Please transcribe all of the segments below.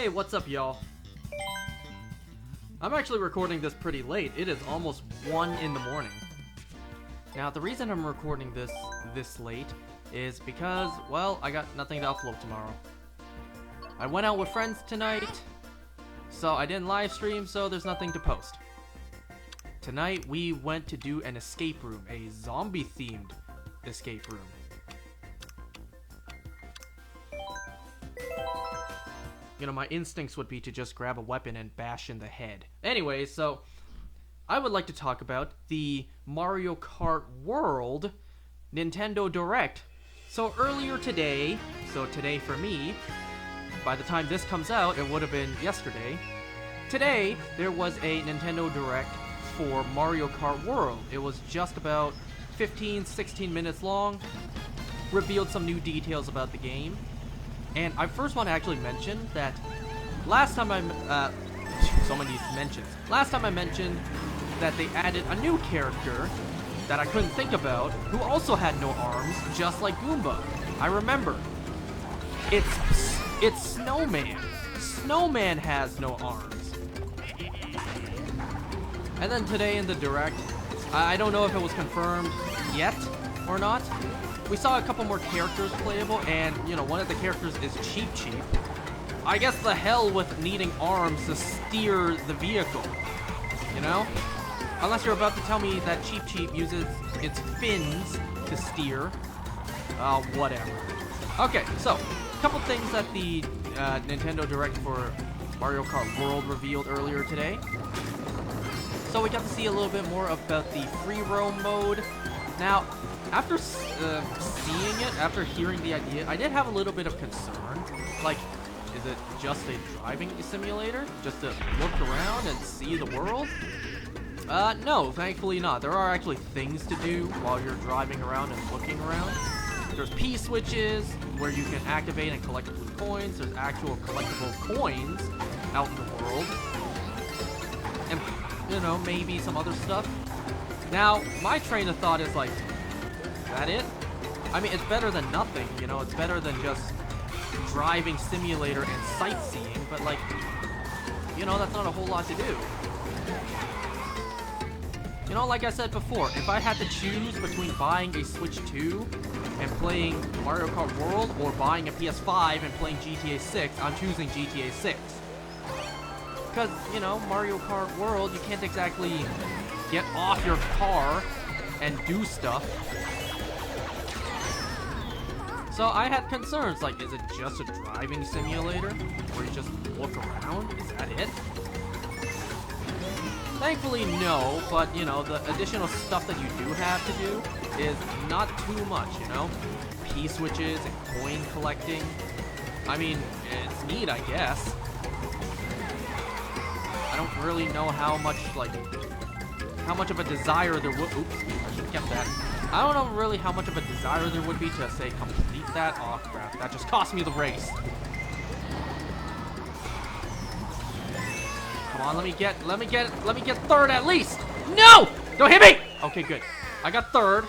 Hey, what's up, y'all? I'm actually recording this pretty late. It is almost 1 in the morning. Now, the reason I'm recording this late is because, well, I got nothing to upload tomorrow. I went out with friends tonight, so I didn't live stream, so there's nothing to post. Tonight, we went to do an escape room, a zombie-themed escape room. You know, my instincts would be to just grab a weapon and bash in the head. Anyway, so I would like to talk about the Mario Kart World Nintendo Direct. So earlier today, so today for me, by the time this comes out, it would have been yesterday. Today, there was a Nintendo Direct for Mario Kart World. It was just about 15-16 minutes long, revealed some new details about the game. And I first want to actually mention that last time so many mentions. Last time I mentioned that they added a new character that I couldn't think about, who also had no arms, just like Goomba. I remember. It's Snowman. Snowman has no arms. And then today in the Direct, I don't know if it was confirmed yet or not. We saw a couple more characters playable, and, you know, one of the characters is Cheep. I guess the hell with needing arms to steer the vehicle, you know? Unless you're about to tell me that Cheep uses its fins to steer. Whatever. Okay, so, a couple things that the Nintendo Direct for Mario Kart World revealed earlier today. So we got to see a little bit more about the free roam mode. Now, after seeing it, after hearing the idea, I did have a little bit of concern. Like, is it just a driving simulator? Just to look around and see the world? No, thankfully not. There are actually things to do while you're driving around and looking around. There's P-switches, where you can activate and collect blue coins. There's actual collectible coins out in the world. And, you know, maybe some other stuff. Now, my train of thought is like, is that it? I mean, it's better than nothing, you know, it's better than just driving simulator and sightseeing, but like, you know, that's not a whole lot to do. You know, like I said before, if I had to choose between buying a Switch 2 and playing Mario Kart World, or buying a PS5 and playing GTA 6, I'm choosing GTA 6. Because, you know, Mario Kart World, you can't exactly get off your car and do stuff. So I had concerns, like, is it just a driving simulator where you just look around? Is that it? Thankfully, no, but, you know, the additional stuff that you do have to do is not too much, you know? P-switches and coin collecting. I mean, it's neat, I guess. I don't really know how much of a desire there would... Oops, I should have kept that. I don't know really how much of a desire there would be to, say, complete that. Oh, crap. That just cost me the race. Come on, let me get third at least. No! Don't hit me! Okay, good. I got third.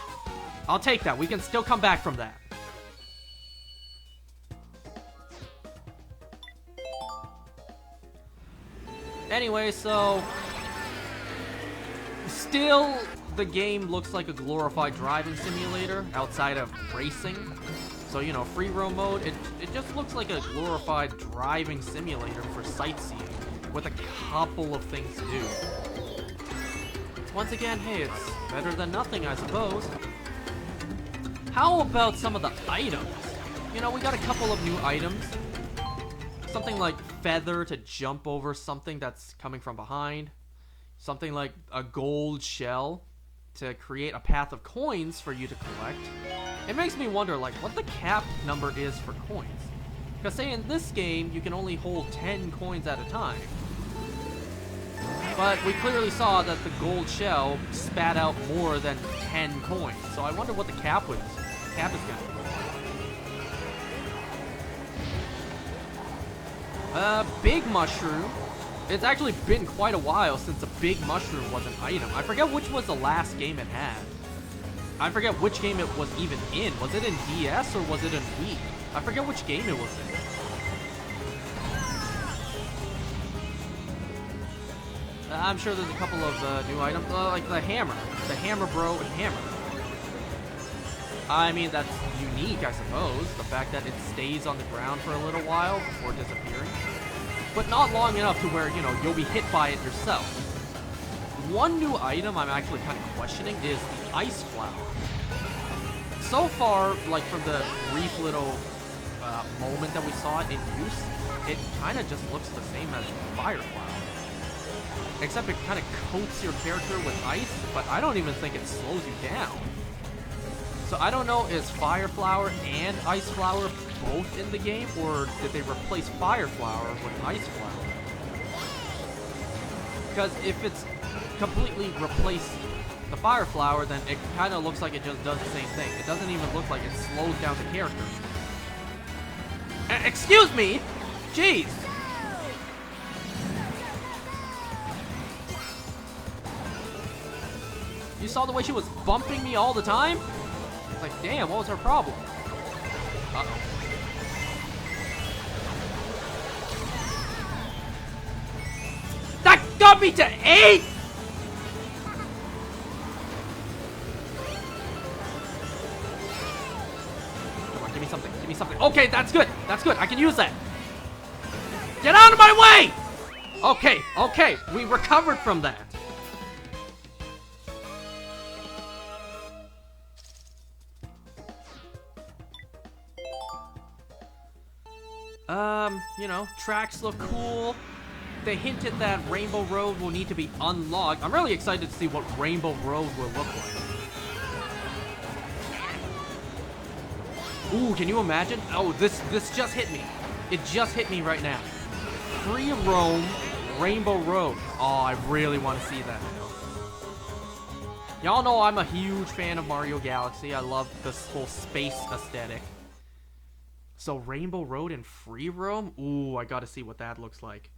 I'll take that. We can still come back from that. Anyway, so... Still, the game looks like a glorified driving simulator outside of racing. So, you know, free roam mode, it just looks like a glorified driving simulator for sightseeing with a couple of things to do. Once again, hey, it's better than nothing, I suppose. How about some of the items? You know, we got a couple of new items. Something like feather to jump over something that's coming from behind. Something like a gold shell to create a path of coins for you to collect. It makes me wonder, like, what the cap number is for coins. Because, say, in this game, you can only hold 10 coins at a time. But we clearly saw that the gold shell spat out more than 10 coins. So I wonder what the cap is going to be. Big mushroom. It's actually been quite a while since a big mushroom was an item. I forget which was the last game it had. I forget which game it was even in. Was it in DS or was it in Wii? I forget which game it was in. I'm sure there's a couple of new items, like the hammer. The hammer bro and hammer. I mean, that's unique, I suppose. The fact that it stays on the ground for a little while before disappearing. But not long enough to where, you know, you'll be hit by it yourself. One new item I'm actually kind of questioning is the ice flower. So far, like from the brief little moment that we saw it in use, it kind of just looks the same as fire flower. Except it kind of coats your character with ice, but I don't even think it slows you down. So I don't know, is Fire Flower and Ice Flower both in the game, or did they replace Fire Flower with Ice Flower? Because if it's completely replaced the Fire Flower, then it kind of looks like it just does the same thing. It doesn't even look like it slows down the character. Excuse me! Jeez! You saw the way she was bumping me all the time? It's like, damn, what was her problem? Uh-oh. That got me to 8! Come on, give me something, give me something. Okay, that's good, I can use that. Get out of my way! Okay, okay, we recovered from that. You know, tracks look cool. They hinted that Rainbow Road will need to be unlocked. I'm really excited to see what Rainbow Road will look like. Ooh, can you imagine? Oh, this just hit me. It just hit me right now. Free roam Rainbow Road. Oh, I really want to see that. Y'all know I'm a huge fan of Mario Galaxy. I love this whole space aesthetic. So Rainbow Road and free roam? Ooh, I gotta see what that looks like.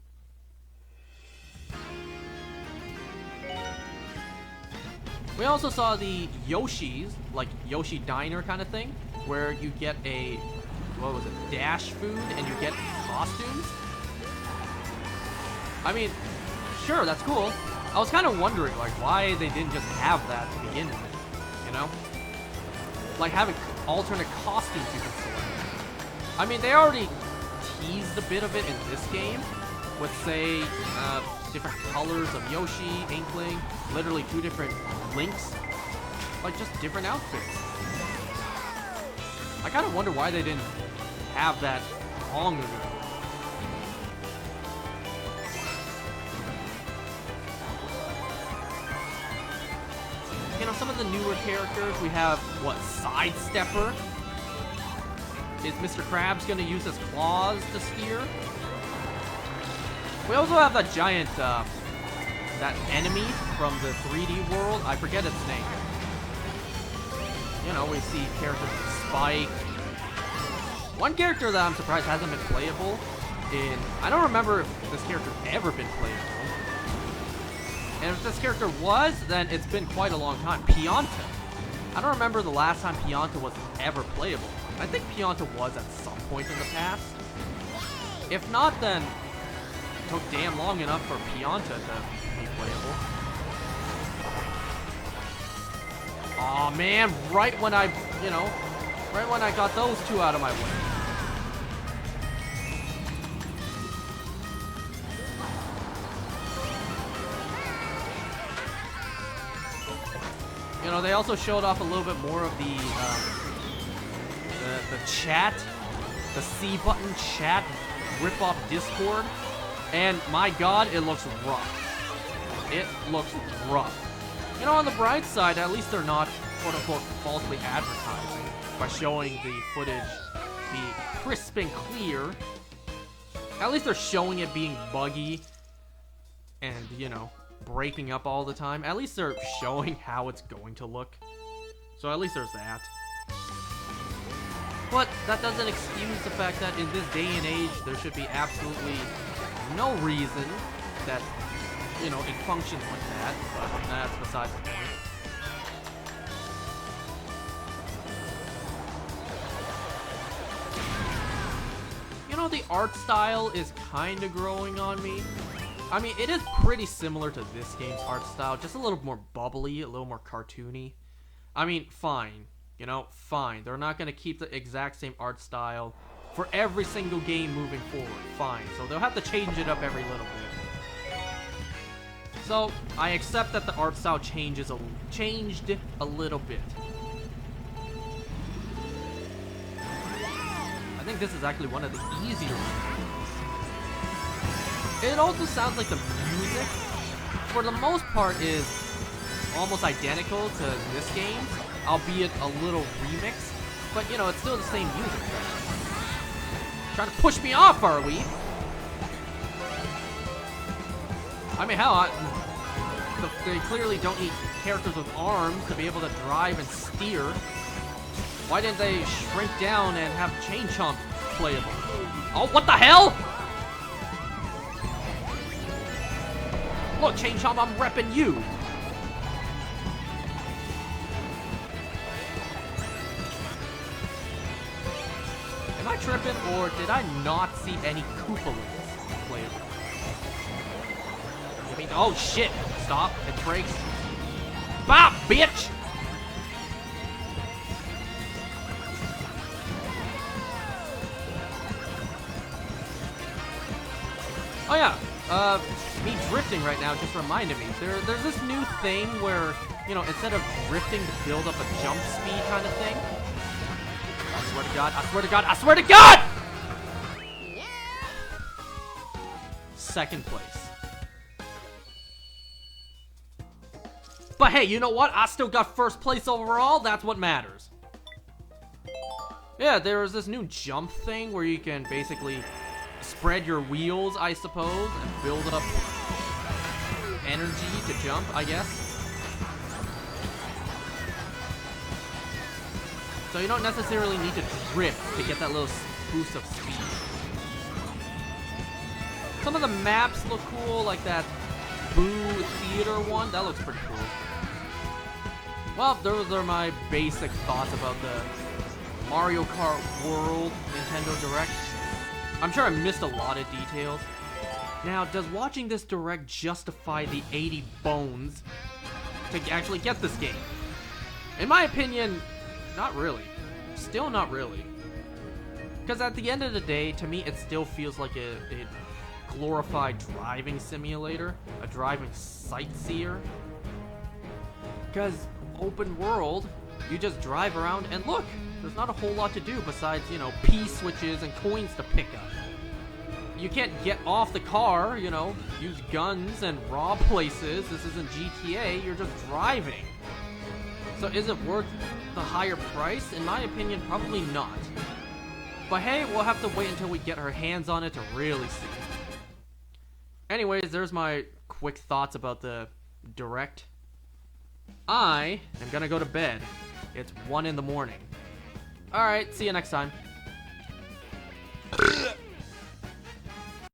We also saw the Yoshi's, like Yoshi Diner kind of thing, where you get a, what was it, dash food and you get costumes. I mean, sure, that's cool. I was kind of wondering, like, why they didn't just have that to begin with, you know? Like having alternate costumes you can select. I mean, they already teased a bit of it in this game with, say, different colors of Yoshi, Inkling, literally 2 different Links, like just different outfits. I kind of wonder why they didn't have that long ago. You know, some of the newer characters, we have, what, Sidestepper? Is Mr. Krabs gonna use his claws to steer? We also have that giant, that enemy from the 3D world. I forget its name. You know, we see characters like Spike. One character that I'm surprised hasn't been playable in... I don't remember if this character's ever been playable. And if this character was, then it's been quite a long time. Pianta. I don't remember the last time Pianta was ever playable. I think Pianta was at some point in the past. If not, then it took damn long enough for Pianta to be playable. Aw, man, right when I, you know, right when I got those 2 out of my way. You know, they also showed off a little bit more of the chat, the C button chat rip-off Discord, and my god, it looks rough. It looks rough. You know, on the bright side, at least they're not, quote-unquote, falsely advertising by showing the footage be crisp and clear. At least they're showing it being buggy and, you know, breaking up all the time. At least they're showing how it's going to look. So at least there's that. But that doesn't excuse the fact that in this day and age, there should be absolutely no reason that, you know, it functions like that. But that's besides the point. You know, the art style is kind of growing on me. I mean, it is pretty similar to this game's art style, just a little more bubbly, a little more cartoony. I mean, fine. You know, fine. They're not going to keep the exact same art style for every single game moving forward. Fine. So they'll have to change it up every little bit. So, I accept that the art style changed a little bit. I think this is actually one of the easier ones. It also sounds like the music, for the most part, is almost identical to this game's, albeit a little remix. But, you know, it's still the same music. Trying to push me off, are we? I mean, hell, they clearly don't need characters with arms to be able to drive and steer. Why didn't they shrink down and have Chain Chomp playable? Oh, what the hell? Look, Chain Chomp, I'm repping you. Am I tripping, or did I not see any Koopalings playable? I mean, oh shit! Stop! It breaks. Bop, bitch! Oh yeah. Me drifting right now just reminded me. There's this new thing where, you know, instead of drifting to build up a jump speed kind of thing. I swear to God, I swear to God, I swear to God! Yeah. Second place. But hey, you know what? I still got first place overall. That's what matters. Yeah, there was this new jump thing where you can basically spread your wheels, I suppose, and build up energy to jump, I guess. So you don't necessarily need to drift to get that little boost of speed. Some of the maps look cool, like that Boo Theater one. That looks pretty cool. Well, those are my basic thoughts about the Mario Kart World Nintendo Direct. I'm sure I missed a lot of details. Now, does watching this Direct justify the 80 bones to actually get this game? In my opinion, not really. Still not really. Because at the end of the day, to me, it still feels like a glorified driving simulator. A driving sightseer. Because open world, you just drive around and look. There's not a whole lot to do besides, you know, P-switches and coins to pick up. You can't get off the car, you know, use guns and rob places. This isn't GTA, you're just driving. So is it worth the higher price? In my opinion, probably not. But hey, we'll have to wait until we get our hands on it to really see. Anyways, there's my quick thoughts about the Direct. I am gonna go to bed. It's 1 in the morning. Alright, see you next time.